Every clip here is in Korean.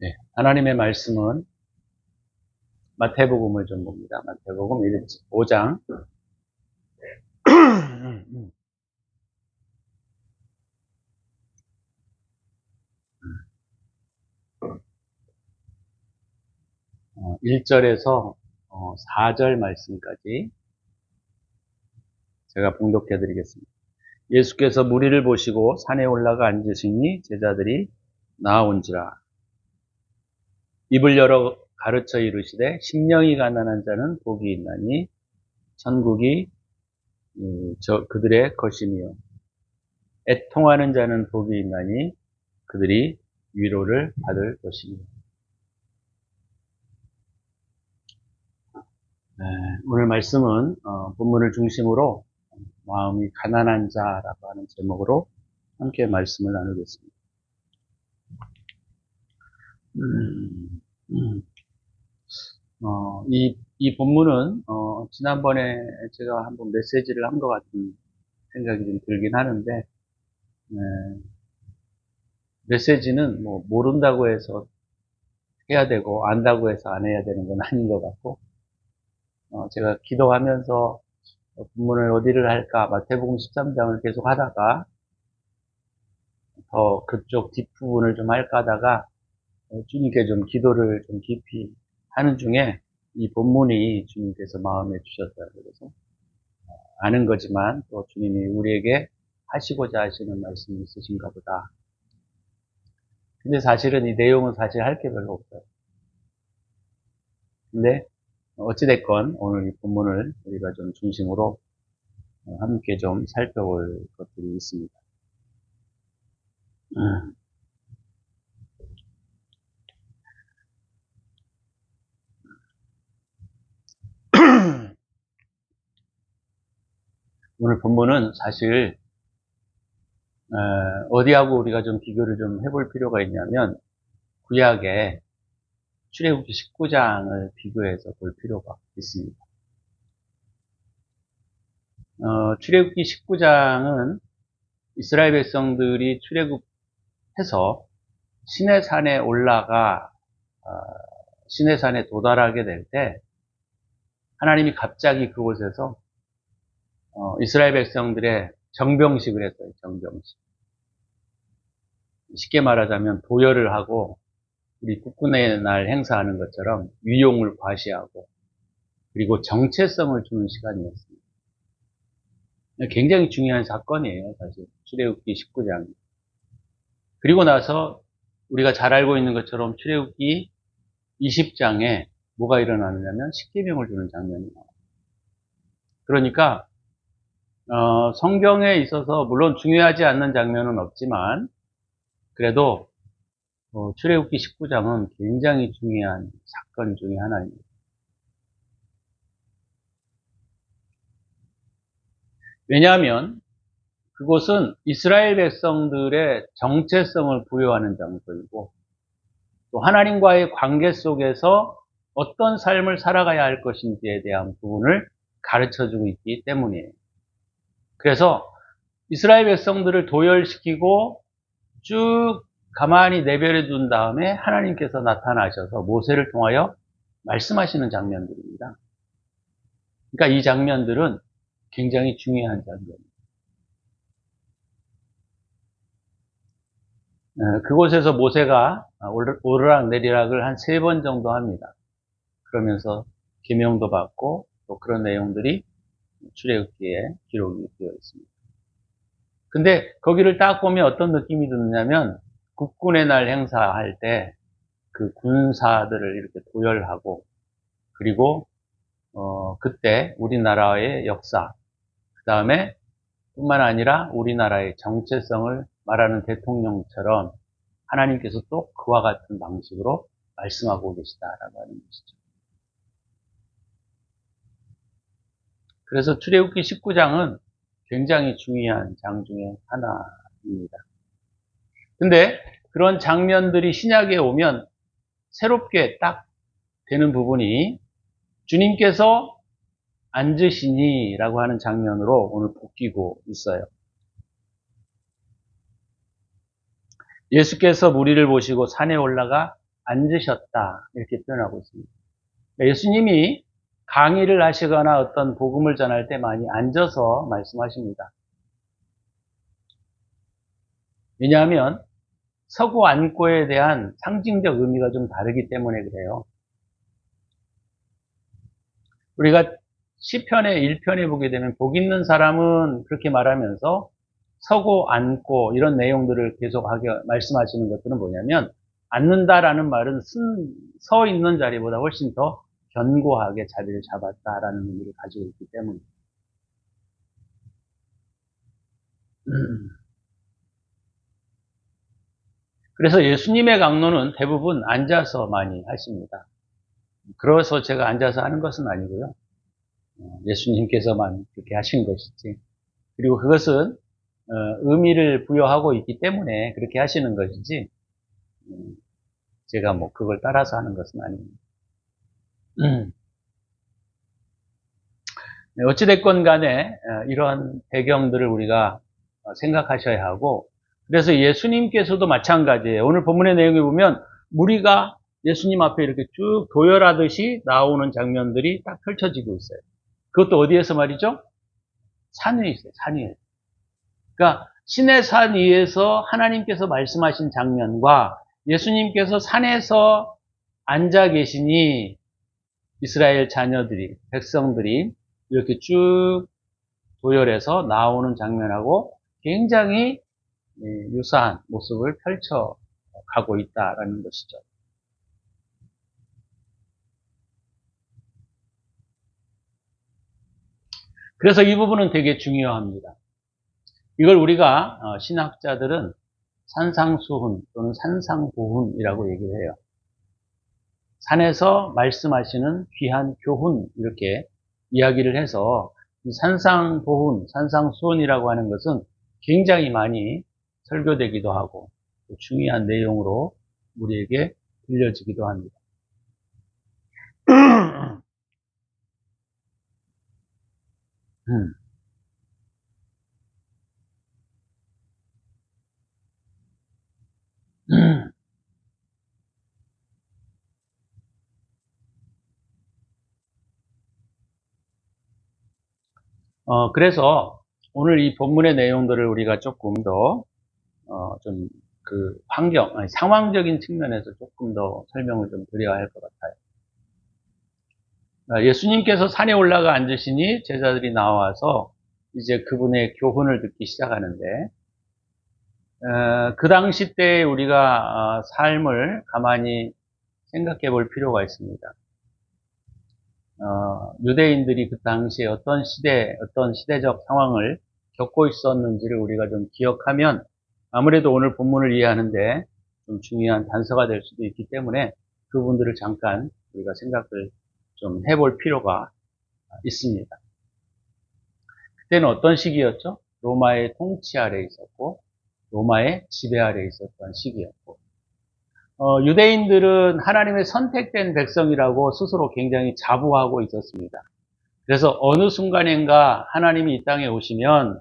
네, 하나님의 말씀은 마태복음을 좀 봅니다. 마태복음 5장. 음, 1절에서 4절 말씀까지 제가 봉독해 드리겠습니다. 예수께서 무리를 보시고 산에 올라가 앉으시니 제자들이 나아온지라. 입을 열어 가르쳐 이르시되 심령이 가난한 자는 복이 있나니 천국이 그들의 것이며 애통하는 자는 복이 있나니 그들이 위로를 받을 것이며. 오늘 말씀은 본문을 중심으로 마음이 가난한 자라고 하는 제목으로 함께 말씀을 나누겠습니다. 이 본문은 지난번에 제가 한번 메시지를 한 것 같은 생각이 좀 들긴 하는데, 메시지는 뭐 모른다고 해서 해야 되고 안다고 해서 안 해야 되는 건 아닌 것 같고, 제가 기도하면서 본문을 어디를 할까 마태복음 13장을 계속 하다가 더 그쪽 뒷부분을 좀 할까 하다가 주님께 좀 기도를 좀 깊이 하는 중에 이 본문이 주님께서 마음에 주셨어요. 그래서 아는 거지만 또 주님이 우리에게 하시고자 하시는 말씀이 있으신가 보다. 근데 사실은 이 내용은 사실 할 게 별로 없어요. 근데 어찌됐건 오늘 이 본문을 우리가 좀 중심으로 함께 좀 살펴볼 것들이 있습니다. 오늘 본문은 사실 어디하고 우리가 좀 비교를 좀 해볼 필요가 있냐면 구약의 출애굽기 19장을 비교해서 볼 필요가 있습니다. 출애굽기 19장은 이스라엘 백성들이 출애굽해서 시내산에 올라가 시내산에 도달하게 될 때 하나님이 갑자기 그곳에서 이스라엘 백성들의 정병식을 했어요. 정병식. 쉽게 말하자면 도열을 하고 우리 국군의 날 행사하는 것처럼 위용을 과시하고 그리고 정체성을 주는 시간이었습니다. 굉장히 중요한 사건이에요. 사실 출애굽기 19장. 그리고 나서 우리가 잘 알고 있는 것처럼 출애굽기 20장에 뭐가 일어나느냐면 십계명을 주는 장면이 나와요. 그러니까 성경에 있어서 물론 중요하지 않는 장면은 없지만 그래도 출애굽기 19장은 굉장히 중요한 사건 중에 하나입니다. 왜냐하면 그곳은 이스라엘 백성들의 정체성을 부여하는 장소이고 또 하나님과의 관계 속에서 어떤 삶을 살아가야 할 것인지에 대한 부분을 가르쳐주고 있기 때문이에요. 그래서 이스라엘 백성들을 도열시키고 쭉 가만히 내버려 둔 다음에 하나님께서 나타나셔서 모세를 통하여 말씀하시는 장면들입니다. 그러니까 이 장면들은 굉장히 중요한 장면입니다. 그곳에서 모세가 오르락 내리락을 한 3번 정도 합니다. 그러면서 계명도 받고 또 그런 내용들이 출애굽기에 기록이 되어 있습니다. 근데 거기를 딱 보면 어떤 느낌이 드느냐면 국군의 날 행사할 때 그 군사들을 이렇게 도열하고 그리고 그때 우리나라의 역사 그 다음에 뿐만 아니라 우리나라의 정체성을 말하는 대통령처럼 하나님께서 또 그와 같은 방식으로 말씀하고 계시다라고 하는 것이죠. 그래서 출애굽기 19장은 굉장히 중요한 장 중에 하나입니다. 근데 그런 장면들이 신약에 오면 새롭게 딱 되는 부분이 주님께서 앉으시니 라고 하는 장면으로 오늘 바뀌고 있어요. 예수께서 무리를 보시고 산에 올라가 앉으셨다. 이렇게 표현하고 있습니다. 예수님이 강의를 하시거나 어떤 복음을 전할 때 많이 앉아서 말씀하십니다. 왜냐하면 서고 앉고에 대한 상징적 의미가 좀 다르기 때문에 그래요. 우리가 시편의 1편에 보게 되면 복 있는 사람은 그렇게 말하면서 서고 앉고 이런 내용들을 계속하게 말씀하시는 것들은 뭐냐면 앉는다라는 말은 서 있는 자리보다 훨씬 더 견고하게 자리를 잡았다라는 의미를 가지고 있기 때문입니다. 그래서 예수님의 강론은 대부분 앉아서 많이 하십니다. 그래서 제가 앉아서 하는 것은 아니고요. 예수님께서만 그렇게 하신 것이지. 그리고 그것은 의미를 부여하고 있기 때문에 그렇게 하시는 것이지 제가 뭐 그걸 따라서 하는 것은 아닙니다. 어찌됐건 간에 이런 배경들을 우리가 생각하셔야 하고, 그래서 예수님께서도 마찬가지예요. 오늘 본문의 내용에 보면 무리가 예수님 앞에 이렇게 쭉 도열하듯이 나오는 장면들이 딱 펼쳐지고 있어요. 그것도 어디에서 말이죠? 산 위에 있어요. 산 위에. 그러니까 신의 산 위에서 하나님께서 말씀하신 장면과 예수님께서 산에서 앉아 계시니 이스라엘 자녀들이, 백성들이 이렇게 쭉 도열해서 나오는 장면하고 굉장히 유사한 모습을 펼쳐가고 있다라는 것이죠. 그래서 이 부분은 되게 중요합니다. 이걸 우리가 신학자들은 산상수훈 또는 산상보훈이라고 얘기를 해요. 산에서 말씀하시는 귀한 교훈 이렇게 이야기를 해서 이 산상보훈, 산상수훈이라고 하는 것은 굉장히 많이 설교되기도 하고 중요한 내용으로 우리에게 들려지기도 합니다. 그래서 오늘 이 본문의 내용들을 우리가 조금 더, 상황적인 측면에서 조금 더 설명을 좀 드려야 할 것 같아요. 예수님께서 산에 올라가 앉으시니 제자들이 나와서 이제 그분의 교훈을 듣기 시작하는데, 그 당시 때 우리가 삶을 가만히 생각해 볼 필요가 있습니다. 유대인들이 그 당시에 어떤 시대적 상황을 겪고 있었는지를 우리가 좀 기억하면 아무래도 오늘 본문을 이해하는데 좀 중요한 단서가 될 수도 있기 때문에 그 부분들을 잠깐 우리가 생각을 좀 해볼 필요가 있습니다. 그때는 어떤 시기였죠? 로마의 통치 아래에 있었고 로마의 지배 아래에 있었던 시기였고 유대인들은 하나님의 선택된 백성이라고 스스로 굉장히 자부하고 있었습니다. 그래서 어느 순간인가 하나님이 이 땅에 오시면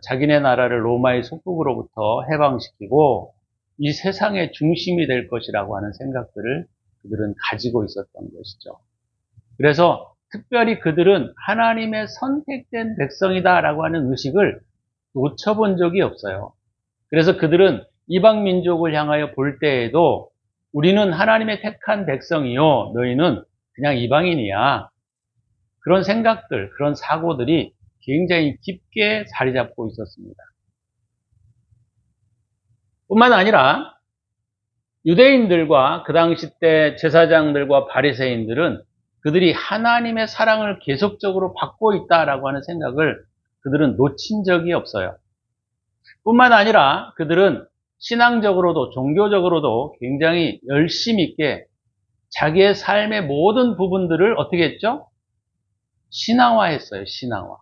자기네 나라를 로마의 속국으로부터 해방시키고 이 세상의 중심이 될 것이라고 하는 생각들을 그들은 가지고 있었던 것이죠. 그래서 특별히 그들은 하나님의 선택된 백성이다라고 하는 의식을 놓쳐본 적이 없어요. 그래서 그들은 이방 민족을 향하여 볼 때에도 우리는 하나님의 택한 백성이요, 너희는 그냥 이방인이야. 그런 생각들, 그런 사고들이 굉장히 깊게 자리 잡고 있었습니다. 뿐만 아니라 유대인들과 그 당시 때 제사장들과 바리새인들은 그들이 하나님의 사랑을 계속적으로 받고 있다라고 하는 생각을 그들은 놓친 적이 없어요. 뿐만 아니라 그들은 신앙적으로도 종교적으로도 굉장히 열심 있게 자기의 삶의 모든 부분들을 어떻게 했죠? 신앙화했어요. 신앙화.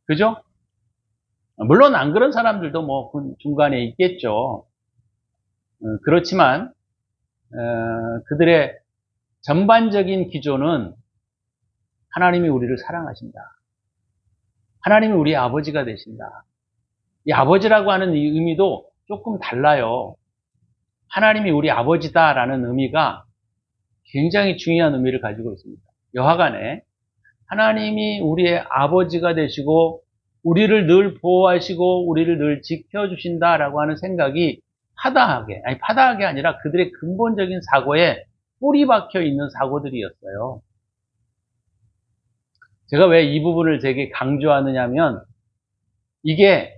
그죠? 물론 안 그런 사람들도 뭐 중간에 있겠죠. 그렇지만 그들의 전반적인 기조는 하나님이 우리를 사랑하신다. 하나님이 우리의 아버지가 되신다. 이 아버지라고 하는 이 의미도 조금 달라요. 하나님이 우리 아버지다라는 의미가 굉장히 중요한 의미를 가지고 있습니다. 여하간에 하나님이 우리의 아버지가 되시고 우리를 늘 보호하시고 우리를 늘 지켜주신다라고 하는 생각이 파다하게 아니라 그들의 근본적인 사고에 뿌리 박혀 있는 사고들이었어요. 제가 왜 이 부분을 되게 강조하느냐 하면 이게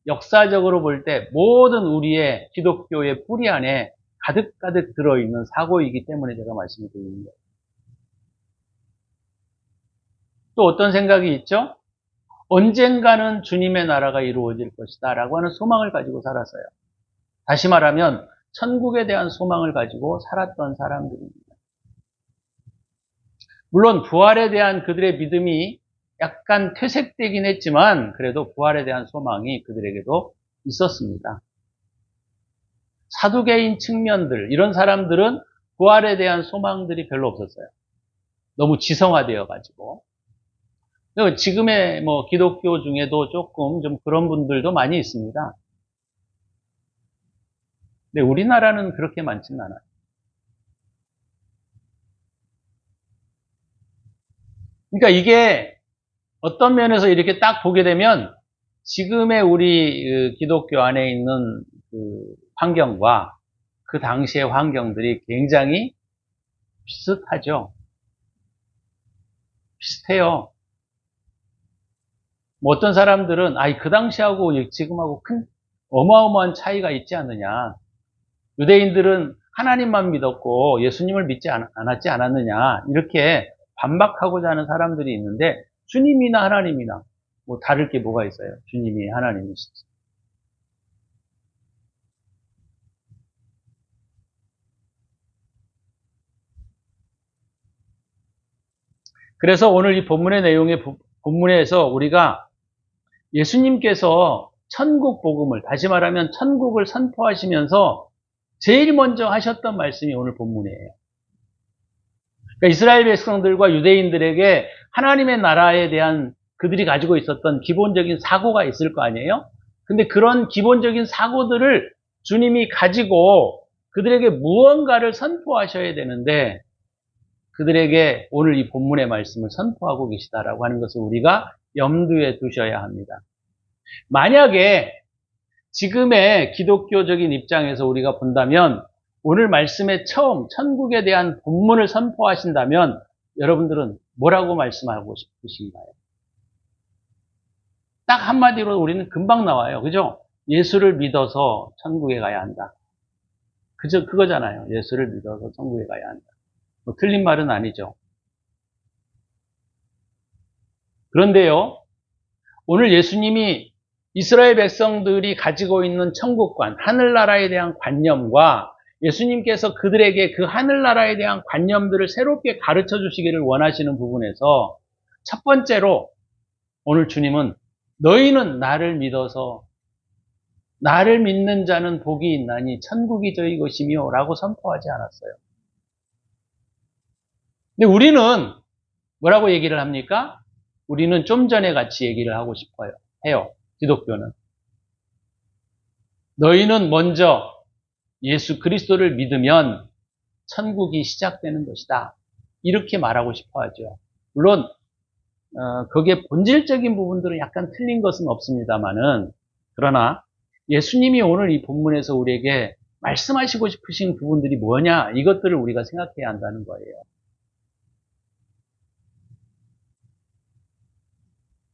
역사적으로 볼 때 모든 우리의 기독교의 뿌리 안에 가득가득 들어있는 사고이기 때문에 제가 말씀을 드리는 거예요. 또 어떤 생각이 있죠? 언젠가는 주님의 나라가 이루어질 것이다 라고 하는 소망을 가지고 살았어요. 다시 말하면 천국에 대한 소망을 가지고 살았던 사람들입니다. 물론 부활에 대한 그들의 믿음이 약간 퇴색되긴 했지만 그래도 부활에 대한 소망이 그들에게도 있었습니다. 사두개인 측면들, 이런 사람들은 부활에 대한 소망들이 별로 없었어요. 너무 지성화되어 가지고. 지금의 기독교 중에도 조금 좀 그런 분들도 많이 있습니다. 근데 우리나라는 그렇게 많지는 않아요. 그러니까 이게 어떤 면에서 이렇게 딱 보게 되면 지금의 우리 기독교 안에 있는 그 환경과 그 당시의 환경들이 굉장히 비슷하죠. 비슷해요. 어떤 사람들은 그 당시하고 지금하고 큰 어마어마한 차이가 있지 않느냐. 유대인들은 하나님만 믿었고 예수님을 믿지 않았지 않았느냐. 이렇게 반박하고자 하는 사람들이 있는데 주님이나 하나님이나 다를 게 뭐가 있어요. 주님이 하나님이시지. 그래서 오늘 이 본문의 본문에서 우리가 예수님께서 천국 복음을, 다시 말하면 천국을 선포하시면서 제일 먼저 하셨던 말씀이 오늘 본문이에요. 그러니까 이스라엘 백성들과 유대인들에게 하나님의 나라에 대한 그들이 가지고 있었던 기본적인 사고가 있을 거 아니에요? 근데 그런 기본적인 사고들을 주님이 가지고 그들에게 무언가를 선포하셔야 되는데 그들에게 오늘 이 본문의 말씀을 선포하고 계시다라고 하는 것을 우리가 염두에 두셔야 합니다. 만약에 지금의 기독교적인 입장에서 우리가 본다면 오늘 말씀의 처음 천국에 대한 본문을 선포하신다면 여러분들은 뭐라고 말씀하고 싶으신가요? 딱 한마디로 우리는 금방 나와요. 그죠? 예수를 믿어서 천국에 가야 한다. 그거잖아요. 예수를 믿어서 천국에 가야 한다. 틀린 말은 아니죠. 그런데요, 오늘 예수님이 이스라엘 백성들이 가지고 있는 천국관, 하늘나라에 대한 관념과 예수님께서 그들에게 그 하늘나라에 대한 관념들을 새롭게 가르쳐 주시기를 원하시는 부분에서 첫 번째로 오늘 주님은 너희는 나를 믿어서 나를 믿는 자는 복이 있나니 천국이 저희 것이며 라고 선포하지 않았어요. 근데 우리는 뭐라고 얘기를 합니까? 우리는 좀 전에 같이 얘기를 하고 싶어요. 해요. 기독교는. 너희는 먼저 예수 그리스도를 믿으면 천국이 시작되는 것이다. 이렇게 말하고 싶어 하죠. 물론 거기에 본질적인 부분들은 약간 틀린 것은 없습니다만은 그러나 예수님이 오늘 이 본문에서 우리에게 말씀하시고 싶으신 부분들이 뭐냐 이것들을 우리가 생각해야 한다는 거예요.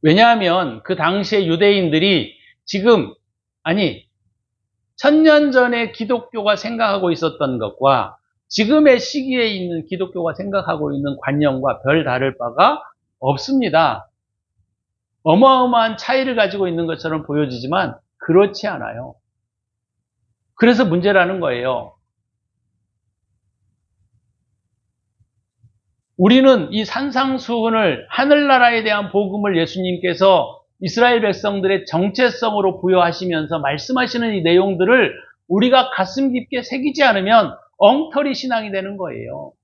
왜냐하면 그 당시의 유대인들이 지금 천년 전에 기독교가 생각하고 있었던 것과 지금의 시기에 있는 기독교가 생각하고 있는 관념과 별 다를 바가 없습니다. 어마어마한 차이를 가지고 있는 것처럼 보여지지만 그렇지 않아요. 그래서 문제라는 거예요. 우리는 이 산상수훈을 하늘나라에 대한 복음을 예수님께서 이스라엘 백성들의 정체성으로 부여하시면서 말씀하시는 이 내용들을 우리가 가슴 깊게 새기지 않으면 엉터리 신앙이 되는 거예요.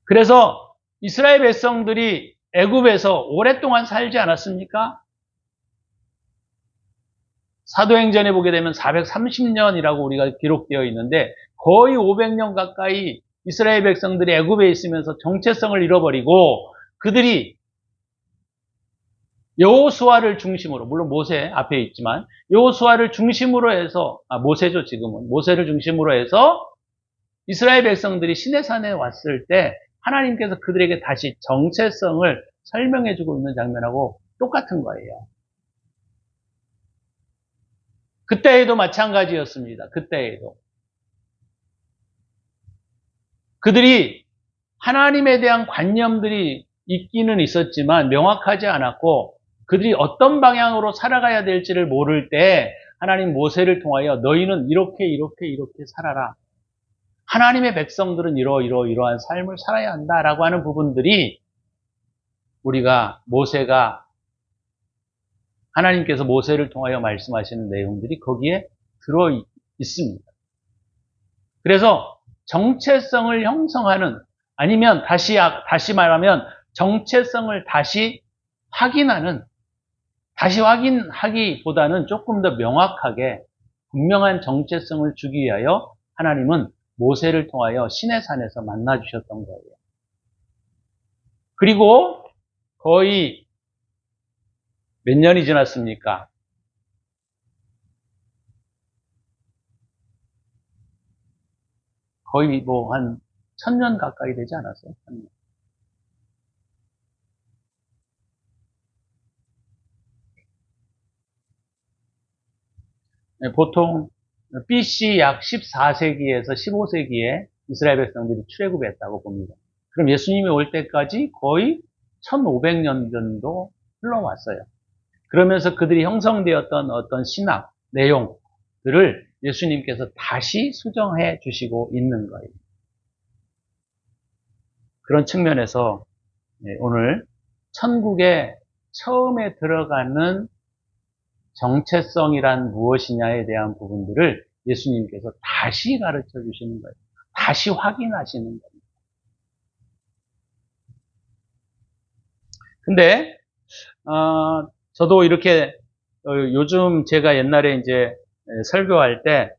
그래서 이스라엘 백성들이 애굽에서 오랫동안 살지 않았습니까? 사도행전에 보게 되면 430년이라고 우리가 기록되어 있는데 거의 500년 가까이 이스라엘 백성들이 애굽에 있으면서 정체성을 잃어버리고 그들이 여호수아를 중심으로, 물론 모세 앞에 있지만 여호수아를 중심으로 해서, 모세죠 지금은, 모세를 중심으로 해서 이스라엘 백성들이 시내산에 왔을 때 하나님께서 그들에게 다시 정체성을 설명해주고 있는 장면하고 똑같은 거예요. 그때에도 마찬가지였습니다. 그때에도 그들이 하나님에 대한 관념들이 있기는 있었지만 명확하지 않았고 그들이 어떤 방향으로 살아가야 될지를 모를 때 하나님 모세를 통하여 너희는 이렇게 살아라. 하나님의 백성들은 이러한 삶을 살아야 한다라고 하는 부분들이 우리가 하나님께서 모세를 통하여 말씀하시는 내용들이 거기에 들어 있습니다. 그래서 정체성을 형성하는, 아니면 다시 말하면 정체성을 다시 확인하기보다는 조금 더 명확하게 분명한 정체성을 주기 위하여 하나님은 모세를 통하여 시내산에서 만나 주셨던 거예요. 그리고 거의 몇 년이 지났습니까? 거의 한 1000년 가까이 되지 않았어요? 1000년. 보통 BC 약 14세기에서 15세기에 이스라엘 백성들이 출애굽했다고 봅니다. 그럼 예수님이 올 때까지 거의 1500년 정도 흘러왔어요. 그러면서 그들이 형성되었던 어떤 신학 내용들을 예수님께서 다시 수정해 주시고 있는 거예요. 그런 측면에서 오늘 천국에 처음에 들어가는 정체성이란 무엇이냐에 대한 부분들을 예수님께서 다시 가르쳐 주시는 거예요. 다시 확인하시는 겁니다. 근데 저도 이렇게 요즘 제가 옛날에 이제 설교할 때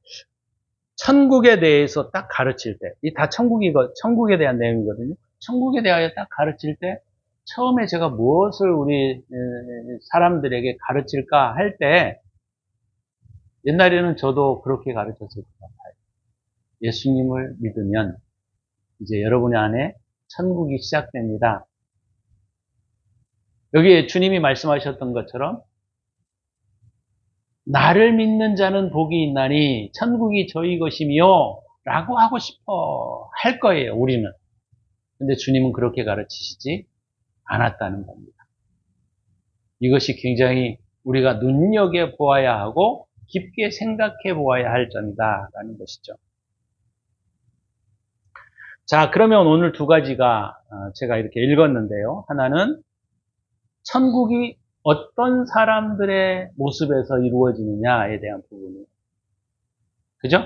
천국에 대해서 딱 가르칠 때, 이 다 천국에 대한 내용이거든요. 천국에 대하여 딱 가르칠 때 처음에 제가 무엇을 우리 사람들에게 가르칠까 할 때 옛날에는 저도 그렇게 가르쳤을 것 같아요. 예수님을 믿으면 이제 여러분의 안에 천국이 시작됩니다. 여기에 주님이 말씀하셨던 것처럼 나를 믿는 자는 복이 있나니 천국이 저희 것이며 라고 하고 싶어 할 거예요, 우리는. 근데 주님은 그렇게 가르치시지 않았다는 겁니다. 이것이 굉장히 우리가 눈여겨보아야 하고 깊게 생각해 보아야 할 점이다라는 것이죠. 자, 그러면 오늘 두 가지가 제가 이렇게 읽었는데요. 하나는 천국이 어떤 사람들의 모습에서 이루어지느냐에 대한 부분이에요. 그죠?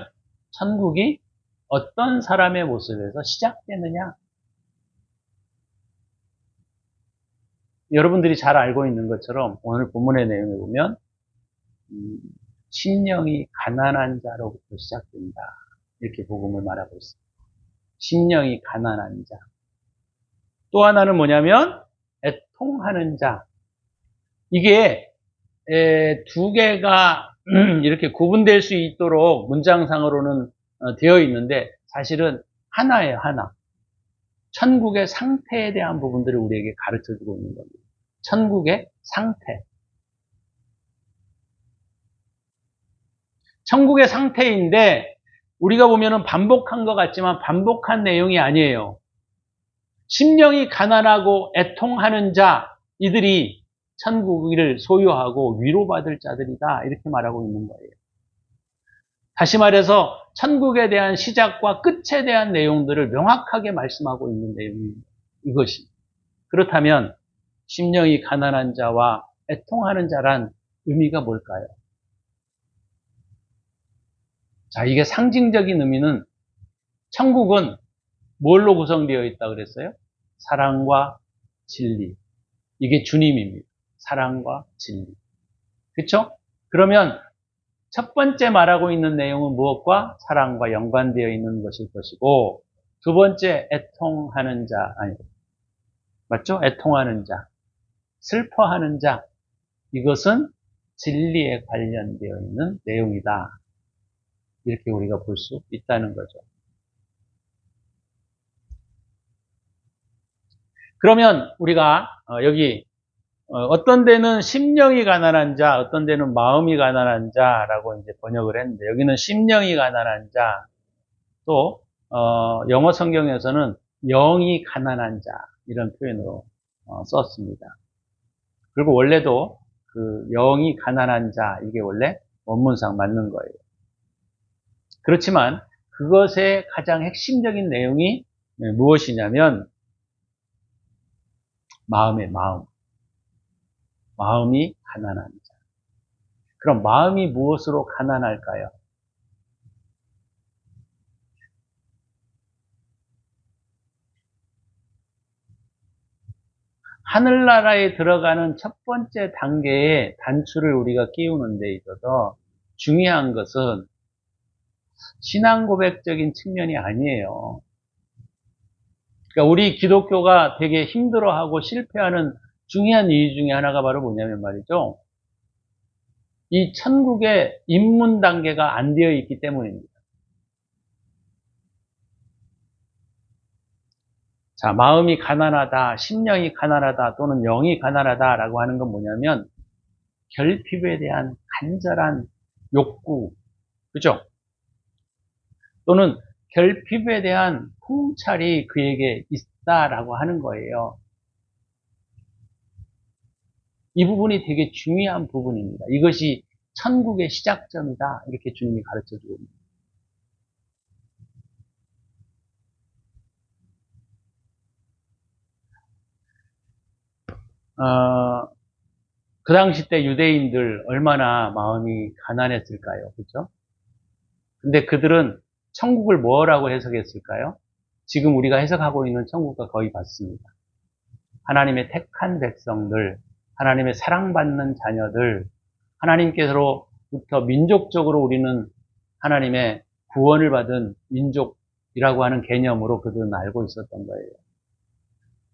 천국이 어떤 사람의 모습에서 시작되느냐. 여러분들이 잘 알고 있는 것처럼 오늘 본문의 내용에 보면 심령이 가난한 자로부터 시작된다. 이렇게 복음을 말하고 있습니다. 심령이 가난한 자. 또 하나는 뭐냐면 애통하는 자. 이게 두 개가 이렇게 구분될 수 있도록 문장상으로는 되어 있는데 사실은 하나예요, 하나. 천국의 상태에 대한 부분들을 우리에게 가르쳐주고 있는 겁니다. 천국의 상태. 천국의 상태인데 우리가 보면은 반복한 것 같지만 반복한 내용이 아니에요. 심령이 가난하고 애통하는 자, 이들이 천국을 소유하고 위로받을 자들이다. 이렇게 말하고 있는 거예요. 다시 말해서 천국에 대한 시작과 끝에 대한 내용들을 명확하게 말씀하고 있는 내용입니다. 이것이. 그렇다면 심령이 가난한 자와 애통하는 자란 의미가 뭘까요? 자, 이게 상징적인 의미는 천국은 뭘로 구성되어 있다 그랬어요? 사랑과 진리. 이게 주님입니다. 사랑과 진리. 그렇죠? 그러면 첫 번째 말하고 있는 내용은 무엇과? 사랑과 연관되어 있는 것일 것이고, 두 번째 애통하는 자, 아니, 맞죠? 애통하는 자, 슬퍼하는 자, 이것은 진리에 관련되어 있는 내용이다. 이렇게 우리가 볼 수 있다는 거죠. 그러면 우리가 여기 어떤 데는 심령이 가난한 자, 어떤 데는 마음이 가난한 자라고 이제 번역을 했는데, 여기는 심령이 가난한 자, 또 영어 성경에서는 영이 가난한 자, 이런 표현으로 썼습니다. 그리고 원래도 그 영이 가난한 자, 이게 원래 원문상 맞는 거예요. 그렇지만 그것의 가장 핵심적인 내용이 무엇이냐면 마음의 마음. 마음이 가난한 자. 그럼 마음이 무엇으로 가난할까요? 하늘나라에 들어가는 첫 번째 단계의 단추를 우리가 끼우는 데 있어서 중요한 것은 신앙 고백적인 측면이 아니에요. 그러니까 우리 기독교가 되게 힘들어하고 실패하는 중요한 이유 중에 하나가 바로 뭐냐면 말이죠. 이 천국의 입문 단계가 안 되어 있기 때문입니다. 자, 마음이 가난하다, 심령이 가난하다, 또는 영이 가난하다라고 하는 건 뭐냐면 결핍에 대한 간절한 욕구, 그죠? 또는 결핍에 대한 통찰이 그에게 있다라고 하는 거예요. 이 부분이 되게 중요한 부분입니다. 이것이 천국의 시작점이다. 이렇게 주님이 가르쳐 주고 있습니다. 그 당시 때 유대인들 얼마나 마음이 가난했을까요? 그죠? 근데 그들은 천국을 뭐라고 해석했을까요? 지금 우리가 해석하고 있는 천국과 거의 같습니다. 하나님의 택한 백성들, 하나님의 사랑받는 자녀들, 하나님께서로부터 민족적으로 우리는 하나님의 구원을 받은 민족이라고 하는 개념으로 그들은 알고 있었던 거예요.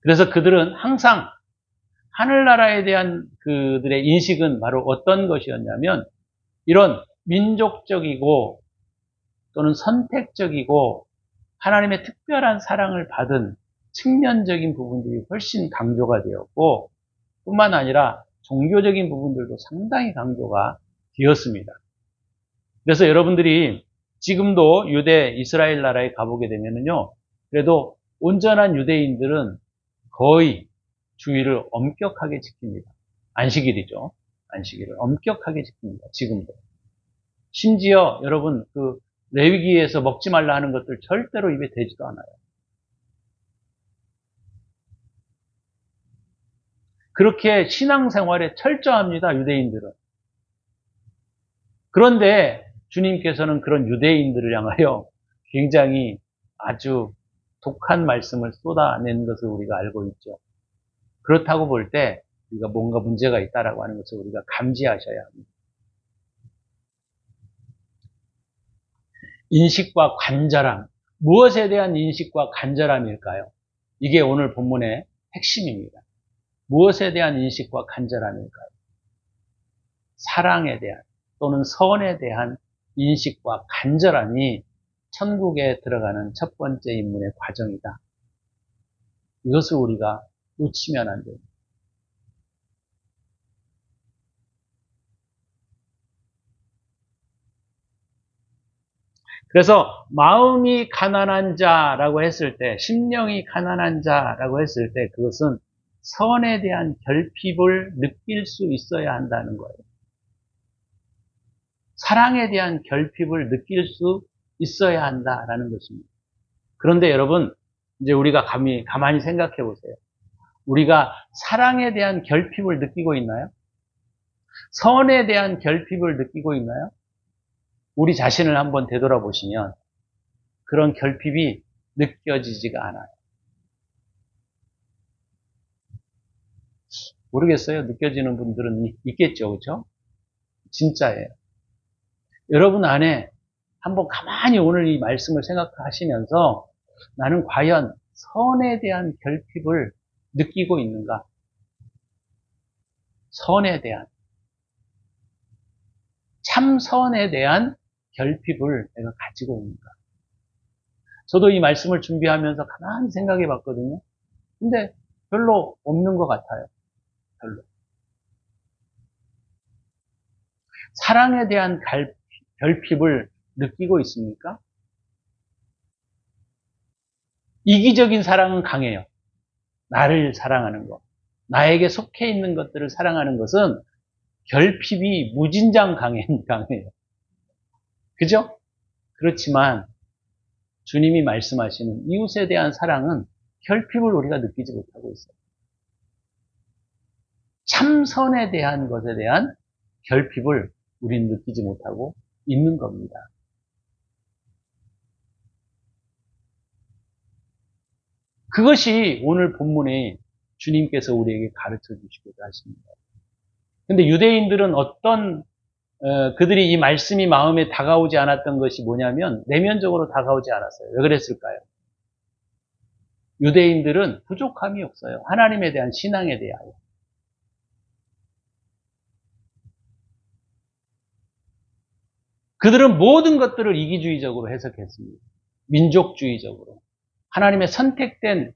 그래서 그들은 항상 하늘나라에 대한 그들의 인식은 바로 어떤 것이었냐면 이런 민족적이고 또는 선택적이고 하나님의 특별한 사랑을 받은 측면적인 부분들이 훨씬 강조가 되었고 뿐만 아니라 종교적인 부분들도 상당히 강조가 되었습니다. 그래서 여러분들이 지금도 유대 이스라엘 나라에 가보게 되면요, 그래도 온전한 유대인들은 거의 주의를 엄격하게 지킵니다. 안식일이죠. 안식일을 엄격하게 지킵니다. 지금도. 심지어 여러분 그 레위기에서 먹지 말라 하는 것들 절대로 입에 대지도 않아요. 그렇게 신앙생활에 철저합니다. 유대인들은. 그런데 주님께서는 그런 유대인들을 향하여 굉장히 아주 독한 말씀을 쏟아낸 것을 우리가 알고 있죠. 그렇다고 볼 때 우리가 뭔가 문제가 있다라고 하는 것을 우리가 감지하셔야 합니다. 인식과 간절함. 무엇에 대한 인식과 간절함일까요? 이게 오늘 본문의 핵심입니다. 무엇에 대한 인식과 간절함일까요? 사랑에 대한 또는 선에 대한 인식과 간절함이 천국에 들어가는 첫 번째 입문의 과정이다. 이것을 우리가 놓치면 안 됩니다. 그래서 마음이 가난한 자라고 했을 때, 심령이 가난한 자라고 했을 때 그것은 선에 대한 결핍을 느낄 수 있어야 한다는 거예요. 사랑에 대한 결핍을 느낄 수 있어야 한다라는 것입니다. 그런데 여러분, 이제 우리가 가만히 생각해 보세요. 우리가 사랑에 대한 결핍을 느끼고 있나요? 선에 대한 결핍을 느끼고 있나요? 우리 자신을 한번 되돌아보시면 그런 결핍이 느껴지지가 않아요. 모르겠어요. 느껴지는 분들은 있겠죠. 그렇죠? 진짜예요. 여러분 안에 한번 가만히 오늘 이 말씀을 생각하시면서 나는 과연 선에 대한 결핍을 느끼고 있는가? 선에 대한, 참선에 대한 결핍을 내가 가지고 있는가? 저도 이 말씀을 준비하면서 가만히 생각해 봤거든요. 근데 별로 없는 것 같아요. 별로. 사랑에 대한 결핍을 느끼고 있습니까? 이기적인 사랑은 강해요. 나를 사랑하는 것. 나에게 속해 있는 것들을 사랑하는 것은 결핍이 무진장 강해요. 그죠? 그렇지만 주님이 말씀하시는 이웃에 대한 사랑은 결핍을 우리가 느끼지 못하고 있어요. 참선에 대한 것에 대한 결핍을 우리는 느끼지 못하고 있는 겁니다. 그것이 오늘 본문에 주님께서 우리에게 가르쳐 주시고자 하십니다. 근데 유대인들은 그들이 이 말씀이 마음에 다가오지 않았던 것이 뭐냐면 내면적으로 다가오지 않았어요. 왜 그랬을까요? 유대인들은 부족함이 없어요. 하나님에 대한 신앙에 대하여. 그들은 모든 것들을 이기주의적으로 해석했습니다. 민족주의적으로. 하나님의 선택된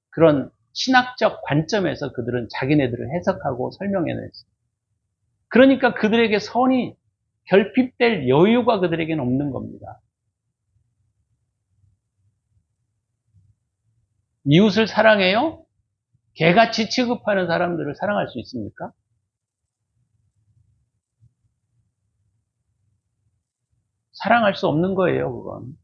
그런 신학적 관점에서 그들은 자기네들을 해석하고 설명해냈어요. 그러니까 그들에게 선이 결핍될 여유가 그들에게는 없는 겁니다. 이웃을 사랑해요? 개같이 취급하는 사람들을 사랑할 수 있습니까? 사랑할 수 없는 거예요, 그건.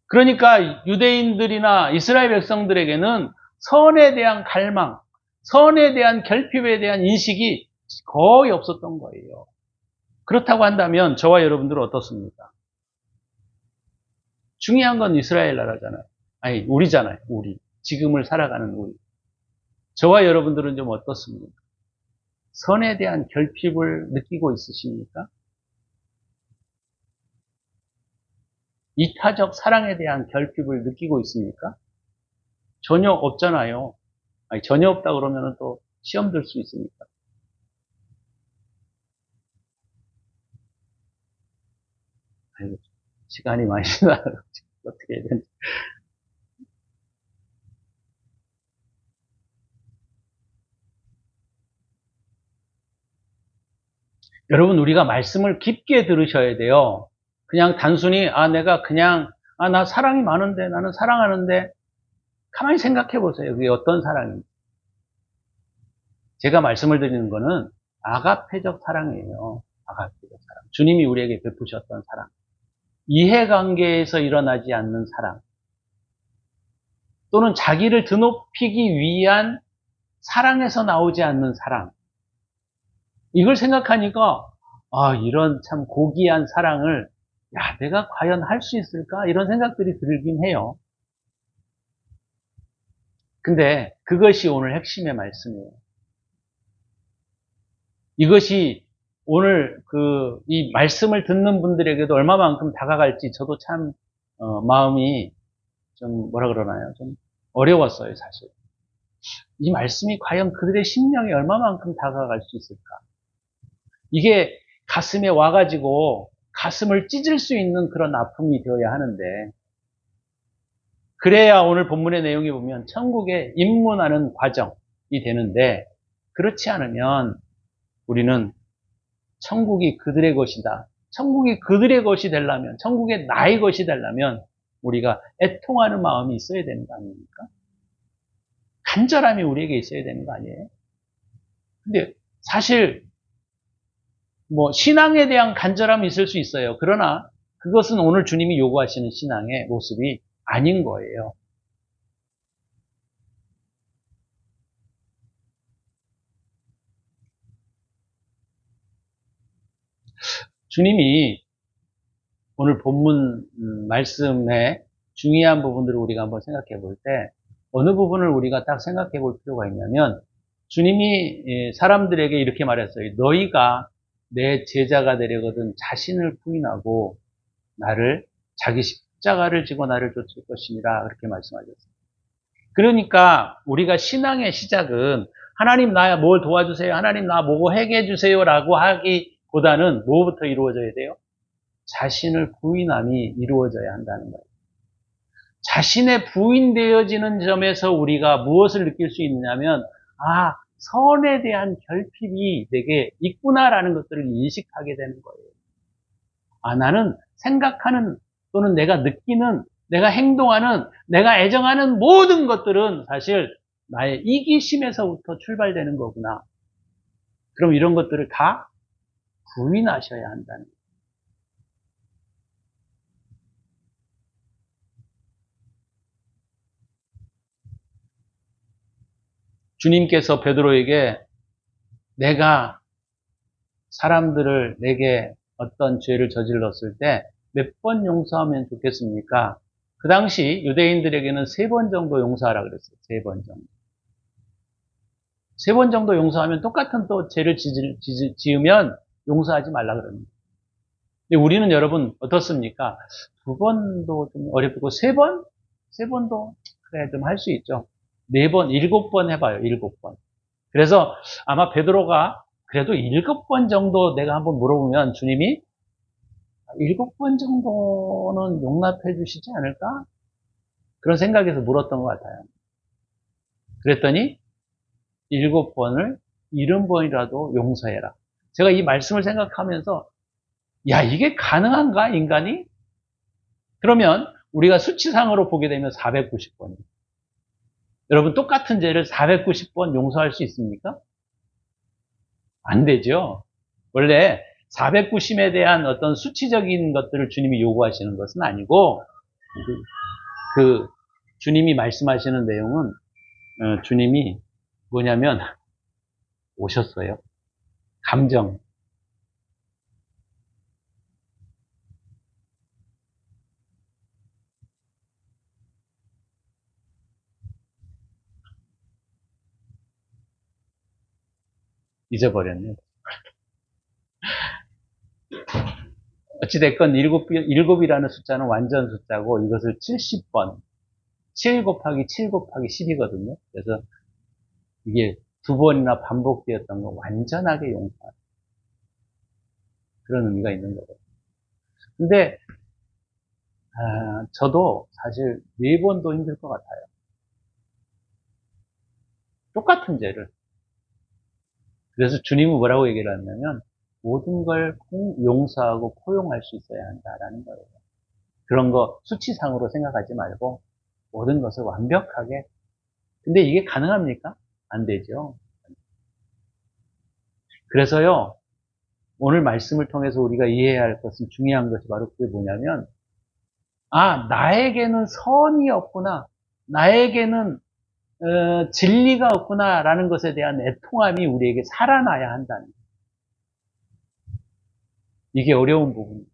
그러니까 유대인들이나 이스라엘 백성들에게는 선에 대한 갈망, 선에 대한 결핍에 대한 인식이 거의 없었던 거예요. 그렇다고 한다면 저와 여러분들은 어떻습니까? 중요한 건 이스라엘 나라잖아요. 아니, 우리잖아요, 우리. 지금을 살아가는 우리. 저와 여러분들은 좀 어떻습니까? 선에 대한 결핍을 느끼고 있으십니까? 이타적 사랑에 대한 결핍을 느끼고 있습니까? 전혀 없잖아요. 아니, 전혀 없다 그러면 또 시험 들 수 있으니까. 아이고, 시간이 많이 지나서 어떻게 해야 되는지. 여러분, 우리가 말씀을 깊게 들으셔야 돼요. 그냥 단순히, 나 사랑이 많은데, 나는 사랑하는데, 가만히 생각해 보세요. 그게 어떤 사랑인지. 제가 말씀을 드리는 거는 아가페적 사랑이에요. 아가페적 사랑. 주님이 우리에게 베푸셨던 사랑. 이해관계에서 일어나지 않는 사랑. 또는 자기를 드높이기 위한 사랑에서 나오지 않는 사랑. 이걸 생각하니까, 이런 참 고귀한 사랑을, 내가 과연 할 수 있을까? 이런 생각들이 들긴 해요. 근데 그것이 오늘 핵심의 말씀이에요. 이것이 오늘 이 말씀을 듣는 분들에게도 얼마만큼 다가갈지 저도 참, 마음이 좀 뭐라 그러나요? 좀 어려웠어요, 사실. 이 말씀이 과연 그들의 심령에 얼마만큼 다가갈 수 있을까? 이게 가슴에 와가지고 가슴을 찢을 수 있는 그런 아픔이 되어야 하는데, 그래야 오늘 본문의 내용에 보면 천국에 입문하는 과정이 되는데, 그렇지 않으면 우리는 천국이 그들의 것이다. 천국이 그들의 것이 되려면, 천국의 나의 것이 되려면 우리가 애통하는 마음이 있어야 되는 거 아닙니까? 간절함이 우리에게 있어야 되는 거 아니에요? 근데 사실 신앙에 대한 간절함이 있을 수 있어요. 그러나 그것은 오늘 주님이 요구하시는 신앙의 모습이 아닌 거예요. 주님이 오늘 본문 말씀의 중요한 부분들을 우리가 한번 생각해 볼 때 어느 부분을 우리가 딱 생각해 볼 필요가 있냐면 주님이 사람들에게 이렇게 말했어요. 너희가 내 제자가 되려거든 자신을 부인하고 나를 자기 십자가를 지고 나를 쫓을 것이니라 그렇게 말씀하셨어요. 그러니까 우리가 신앙의 시작은 하나님 나 뭘 도와주세요. 하나님 나 뭐고 해결해 주세요라고 하기보다는 뭐부터 이루어져야 돼요? 자신을 부인함이 이루어져야 한다는 거예요. 자신의 부인되어지는 점에서 우리가 무엇을 느낄 수 있느냐면 선에 대한 결핍이 내게 있구나라는 것들을 인식하게 되는 거예요. 나는 생각하는 또는 내가 느끼는 내가 행동하는 내가 애정하는 모든 것들은 사실 나의 이기심에서부터 출발되는 거구나. 그럼 이런 것들을 다 부인하셔야 한다는 거예요. 주님께서 베드로에게 내가 사람들을 내게 어떤 죄를 저질렀을 때 몇 번 용서하면 좋겠습니까? 그 당시 유대인들에게는 3번 정도 용서하라 그랬어요. 3번 정도. 3번 정도 용서하면 똑같은 또 죄를 지으면 용서하지 말라 그럽니다. 근데 우리는 여러분 어떻습니까? 2번도 좀 어렵고 3번? 3번도 그래 좀 할 수 있죠. 4번, 7번 해봐요. 7번. 그래서 아마 베드로가 그래도 7번 정도 내가 한번 물어보면 주님이 7번 정도는 용납해 주시지 않을까? 그런 생각에서 물었던 것 같아요. 그랬더니 7번을 70번이라도 용서해라. 제가 이 말씀을 생각하면서 이게 가능한가 인간이? 그러면 우리가 수치상으로 보게 되면 490번이에요. 여러분 똑같은 죄를 490번 용서할 수 있습니까? 안 되죠. 원래 490에 대한 어떤 수치적인 것들을 주님이 요구하시는 것은 아니고 그 주님이 말씀하시는 내용은 주님이 뭐냐면 오셨어요. 감정. 잊어버렸네요. 어찌됐건 7이라는 숫자는 완전 숫자고 이것을 70번 7 곱하기 7 곱하기 10이거든요. 그래서 이게 2번이나 반복되었던 거 완전하게 용서하는 그런 의미가 있는 거거든요. 근데 저도 사실 4번도 힘들 것 같아요. 똑같은 죄를. 그래서 주님은 뭐라고 얘기를 하냐면 모든 걸 용서하고 포용할 수 있어야 한다라는 거예요. 그런 거 수치상으로 생각하지 말고 모든 것을 완벽하게. 근데 이게 가능합니까? 안 되죠. 그래서요, 오늘 말씀을 통해서 우리가 이해해야 할 것은 중요한 것이 바로 그게 뭐냐면 나에게는 선이 없구나. 나에게는 진리가 없구나라는 것에 대한 애통함이 우리에게 살아나야 한다는 거예요. 이게 어려운 부분이에요.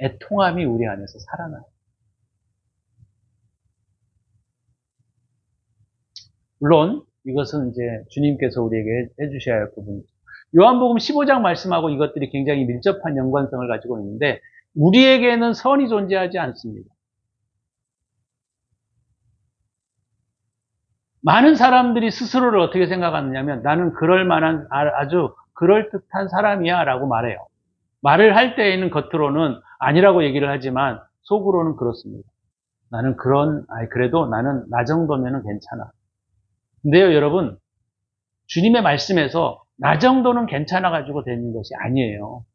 애통함이 우리 안에서 살아나요. 물론 이것은 이제 주님께서 우리에게 해주셔야 할 부분이죠. 요한복음 15장 말씀하고 이것들이 굉장히 밀접한 연관성을 가지고 있는데 우리에게는 선이 존재하지 않습니다. 많은 사람들이 스스로를 어떻게 생각하느냐면 나는 그럴 만한 아주 그럴듯한 사람이야 라고 말해요. 말을 할 때에는 겉으로는 아니라고 얘기를 하지만 속으로는 그렇습니다. 나는 그래도 나는 나 정도면 괜찮아. 근데요 여러분 주님의 말씀에서 나 정도는 괜찮아 가지고 되는 것이 아니에요.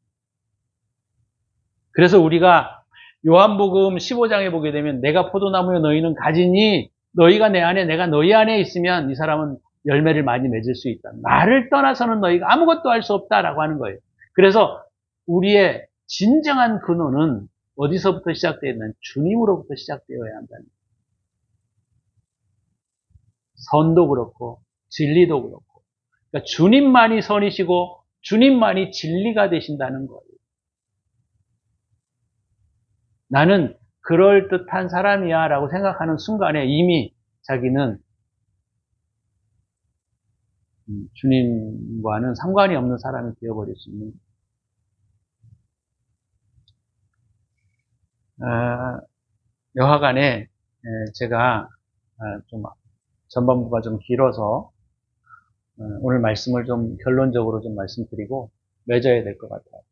그래서 우리가 요한복음 15장에 보게 되면 내가 포도나무에 너희는 가지니 너희가 내 안에 내가 너희 안에 있으면 이 사람은 열매를 많이 맺을 수 있다. 나를 떠나서는 너희가 아무것도 할 수 없다라고 하는 거예요. 그래서 우리의 진정한 근원은 어디서부터 시작되어 있는 주님으로부터 시작되어야 한다는 거예요. 선도 그렇고 진리도 그렇고 그러니까 주님만이 선이시고 주님만이 진리가 되신다는 거예요. 나는 그럴듯한 사람이야 라고 생각하는 순간에 이미 자기는 주님과는 상관이 없는 사람이 되어버릴 수 있는 거예요. 여하간에 제가 좀 전반부가 좀 길어서 오늘 말씀을 좀 결론적으로 좀 말씀드리고 맺어야 될 것 같아요.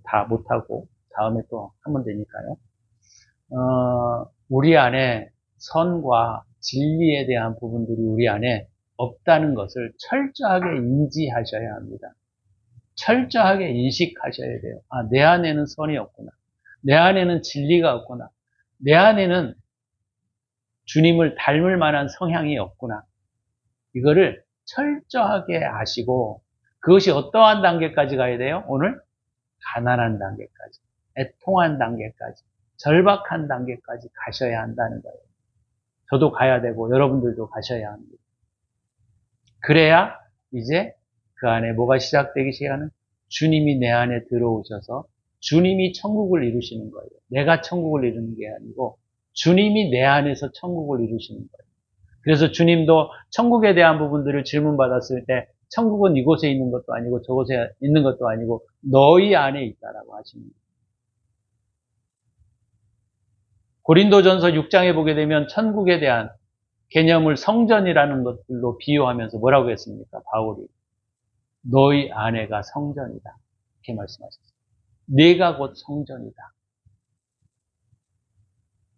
다 못하고 다음에 또 하면 되니까요. 우리 안에 선과 진리에 대한 부분들이 우리 안에 없다는 것을 철저하게 인지하셔야 합니다. 철저하게 인식하셔야 돼요. 아, 내 안에는 선이 없구나. 내 안에는 진리가 없구나. 내 안에는 주님을 닮을 만한 성향이 없구나. 이거를 철저하게 아시고 그것이 어떠한 단계까지 가야 돼요? 오늘 가난한 단계까지, 애통한 단계까지, 절박한 단계까지 가셔야 한다는 거예요. 저도 가야 되고 여러분들도 가셔야 합니다. 그래야 이제 그 안에 뭐가 시작되기 시작하는 주님이 내 안에 들어오셔서 주님이 천국을 이루시는 거예요. 내가 천국을 이루는 게 아니고 주님이 내 안에서 천국을 이루시는 거예요. 그래서 주님도 천국에 대한 부분들을 질문받았을 때 천국은 이곳에 있는 것도 아니고 저곳에 있는 것도 아니고 너희 안에 있다라고 하십니다. 고린도전서 6장에 보게 되면 천국에 대한 개념을 성전이라는 것들로 비유하면서 뭐라고 했습니까? 바울이 너희 안에가 성전이다 이렇게 말씀하셨어요. 내가 곧 성전이다.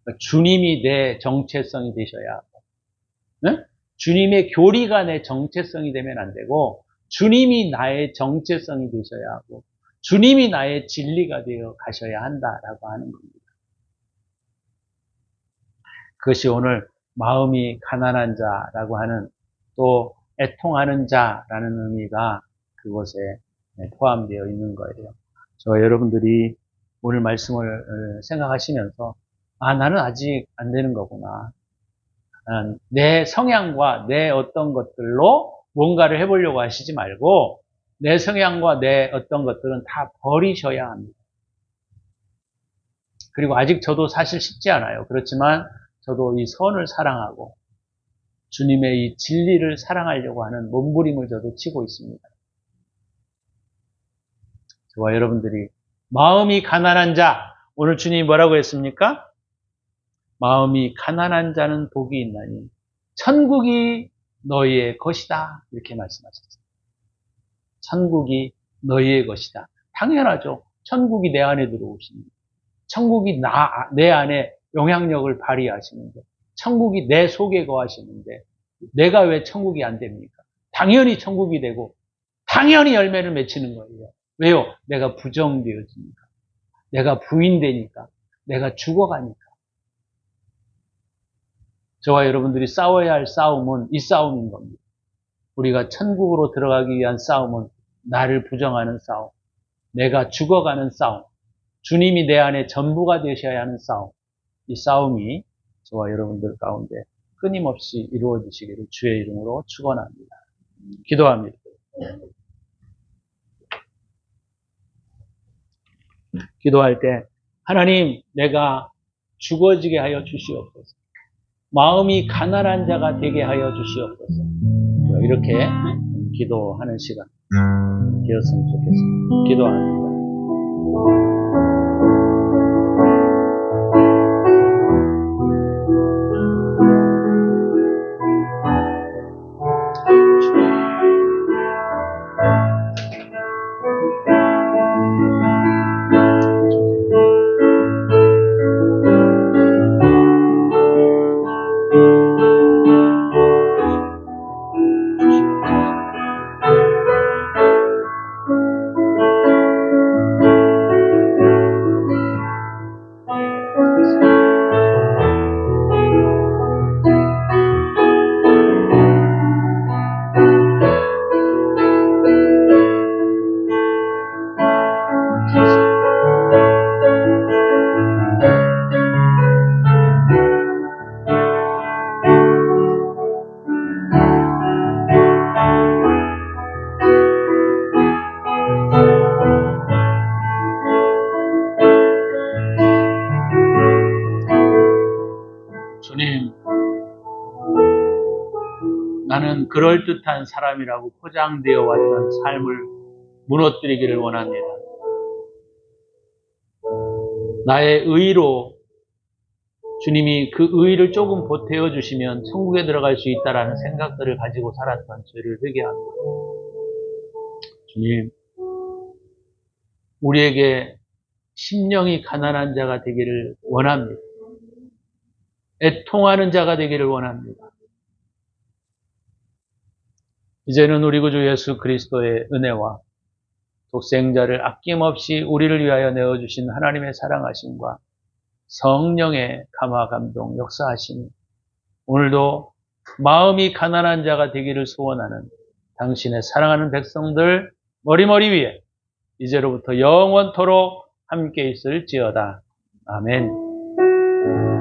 그러니까 주님이 내 정체성이 되셔야 하고, 네? 주님의 교리가 내 정체성이 되면 안 되고 주님이 나의 정체성이 되셔야 하고 주님이 나의 진리가 되어 가셔야 한다라고 하는 겁니다. 그것이 오늘 마음이 가난한 자라고 하는 또 애통하는 자라는 의미가 그곳에 포함되어 있는 거예요. 저 여러분들이 오늘 말씀을 생각하시면서 아, 나는 아직 안 되는 거구나. 내 성향과 내 어떤 것들로 뭔가를 해보려고 하시지 말고 내 성향과 내 어떤 것들은 다 버리셔야 합니다. 그리고 아직 저도 사실 쉽지 않아요. 그렇지만 저도 이 선을 사랑하고 주님의 이 진리를 사랑하려고 하는 몸부림을 저도 치고 있습니다. 저와 여러분들이 마음이 가난한 자, 오늘 주님이 뭐라고 했습니까? 마음이 가난한 자는 복이 있나니 천국이 너희의 것이다 이렇게 말씀하셨어요. 천국이 너희의 것이다. 당연하죠. 천국이 내 안에 들어오십니다. 천국이 내 안에 영향력을 발휘하시는데 천국이 내 속에 거하시는데 내가 왜 천국이 안 됩니까? 당연히 천국이 되고 당연히 열매를 맺히는 거예요. 왜요? 내가 부정되어지니까. 내가 부인되니까. 내가 죽어가니까. 저와 여러분들이 싸워야 할 싸움은 이 싸움인 겁니다. 우리가 천국으로 들어가기 위한 싸움은 나를 부정하는 싸움, 내가 죽어가는 싸움, 주님이 내 안에 전부가 되셔야 하는 싸움. 이 싸움이 저와 여러분들 가운데 끊임없이 이루어지시기를 주의 이름으로 축원합니다. 기도합니다. 기도할 때 하나님 내가 죽어지게 하여 주시옵소서. 마음이 가난한 자가 되게 하여 주시옵소서. 이렇게 기도하는 시간 되었으면 좋겠습니다. 기도합니다. 주님, 나는 그럴듯한 사람이라고 포장되어 왔던 삶을 무너뜨리기를 원합니다. 나의 의로 주님이 그 의의를 조금 보태어 주시면 천국에 들어갈 수 있다라는 생각들을 가지고 살았던 죄를 회개합니다. 주님, 우리에게 심령이 가난한 자가 되기를 원합니다. 애통하는 자가 되기를 원합니다. 이제는 우리 구주 예수 그리스도의 은혜와 독생자를 아낌없이 우리를 위하여 내어주신 하나님의 사랑하심과 성령의 감화 감동 역사하심이 오늘도 마음이 가난한 자가 되기를 소원하는 당신의 사랑하는 백성들 머리머리 위에 이제로부터 영원토록 함께 있을지어다. 아멘.